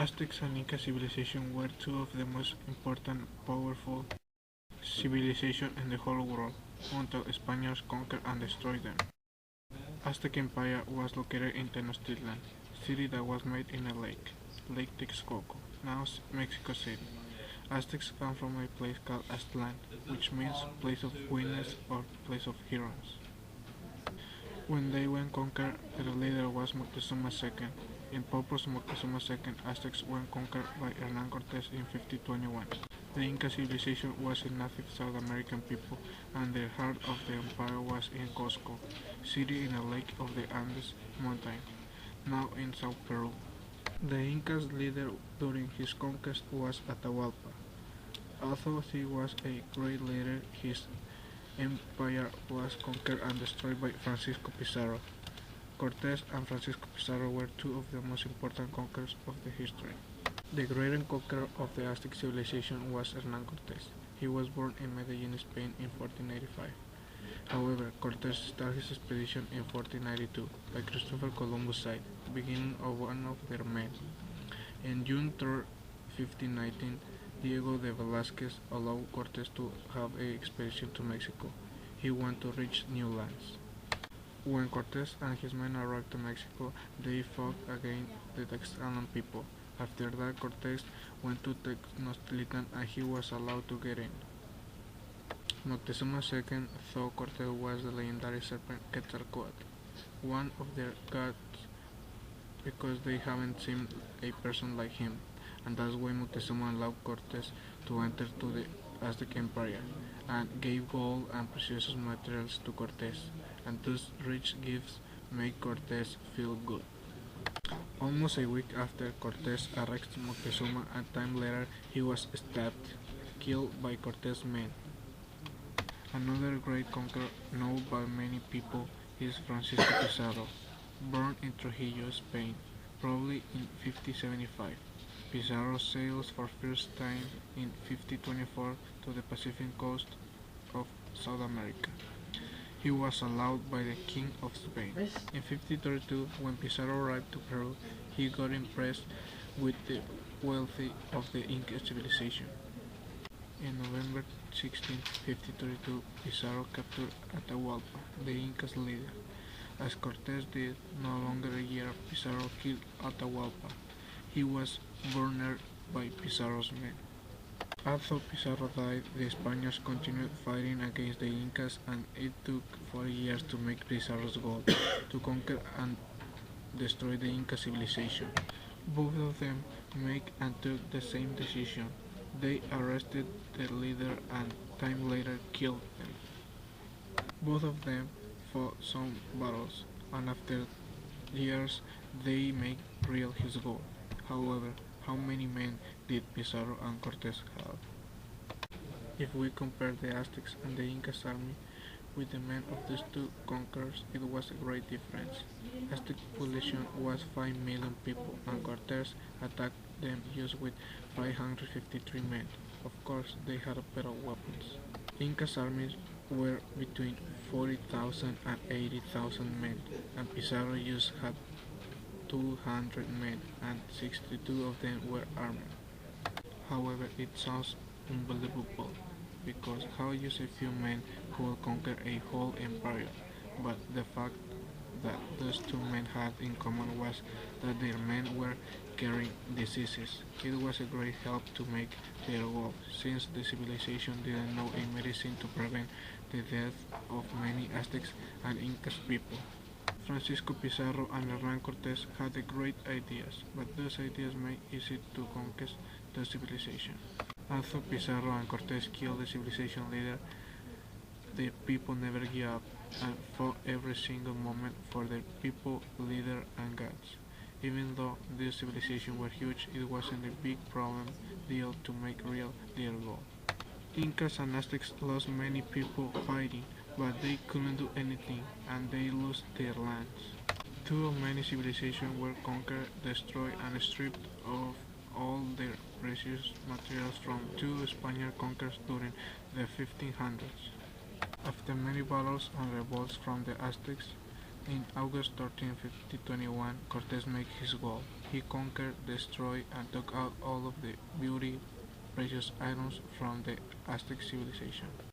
Aztecs and Inca civilization were two of the most important, powerful civilizations in the whole world until Spaniards conquered and destroyed them. Aztec Empire was located in Tenochtitlan, city that was made in a lake, Lake Texcoco, now Mexico City. Aztecs come from a place called Aztlan, which means place of witness or place of heroes. When they were conquered, their leader was Moctezuma II. In purpose Moctezuma II, Aztecs were conquered by Hernan Cortés in 1521. The Inca civilization was a native South American people, and the heart of the empire was in Cusco, city in a lake of the Andes mountain, now in South Peru. The Inca's leader during his conquest was Atahualpa. Although he was a great leader, his empire was conquered and destroyed by Francisco Pizarro. Cortés and Francisco Pizarro were two of the most important conquerors of the history. The greatest conqueror of the Aztec civilization was Hernán Cortés. He was born in Medellin, Spain in 1485. However, Cortés started his expedition in 1492 by Christopher Columbus' side, beginning of one of their men. In June 3, 1519, Diego de Velázquez allowed Cortés to have an expedition to Mexico. He wanted to reach new lands. When Cortés and his men arrived to Mexico, they fought against the Tlaxcalan people. After that, Cortés went to Tenochtitlan and he was allowed to get in. Moctezuma II thought Cortés was the legendary serpent Quetzalcoatl, one of their gods, because they haven't seen a person like him, and that's why Moctezuma allowed Cortés to enter to the Aztec Empire, and gave gold and precious materials to Cortés, and those rich gifts made Cortés feel good. Almost a week after Cortés arrested Moctezuma, a time later he was stabbed, killed by Cortés' men. Another great conqueror known by many people is Francisco Pizarro, born in Trujillo, Spain, probably in 1575. Pizarro sailed for first time in 1524 to the Pacific coast of South America. He was allowed by the King of Spain. In 1532, when Pizarro arrived to Peru, he got impressed with the wealth of the Inca civilization. In November 16, 1532, Pizarro captured Atahualpa, the Inca's leader. As Cortés did no longer a year, Pizarro killed Atahualpa. He was burned by Pizarro's men. Although Pizarro died, the Spaniards continued fighting against the Incas, and it took 40 years to make Pizarro's goal, to conquer and destroy the Inca civilization. Both of them made and took the same decision. They arrested their leader and time later killed them. Both of them fought some battles, and after years they made real his goal. However, how many men did Pizarro and Cortés have? If we compare the Aztecs and the Inca's army with the men of these two conquerors, it was a great difference. Aztec population was 5 million people, and Cortés attacked them used with 553 men. Of course, they had better weapons. Inca's armies were between 40,000 and 80,000 men, and Pizarro used had 200 men, and 62 of them were armed. However, it sounds unbelievable, because how use a few men could conquer a whole empire, but the fact that those two men had in common was that their men were carrying diseases. It was a great help to make their goal, since the civilization didn't know a medicine to prevent the death of many Aztecs and Incas people. Francisco Pizarro and Hernán Cortés had great ideas, but those ideas made it easy to conquer the civilization. Although Pizarro and Cortés killed the civilization leader, the people never gave up and fought every single moment for their people, leader, and gods. Even though these civilizations were huge, it wasn't a big problem deal to make real their goal. Incas and Aztecs lost many people fighting, but they couldn't do anything, and they lost their lands. Two of many civilizations were conquered, destroyed, and stripped of all their precious materials from two Spanish conquerors during the 1500s. After many battles and revolts from the Aztecs, In August 1321, Cortés made his goal. He conquered, destroyed, and took out all of the beauty, precious items from the Aztec civilization.